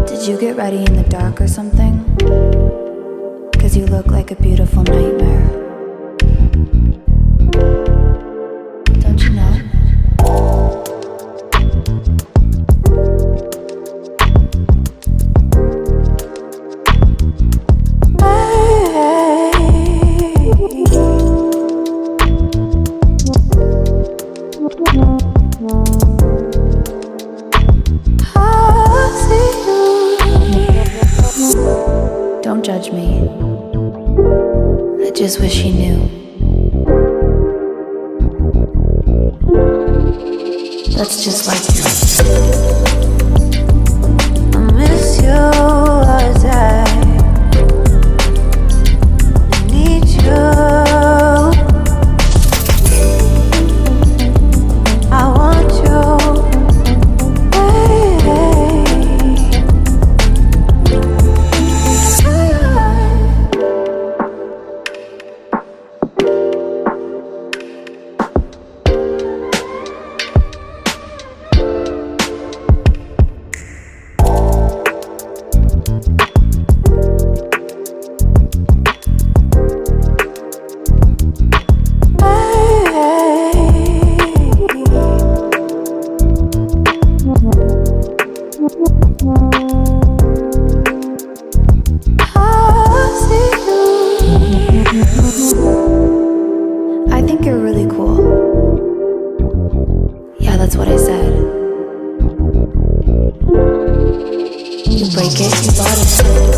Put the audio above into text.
Did you get ready in the dark or something? 'Cause you look like a beautiful nightmare. Don't you know? Don't judge me. I just wish he knew. That's just like you. I miss you all the time. I need you. I want you. I think you're really cool. Yeah, that's what I said. You break it, you bought it.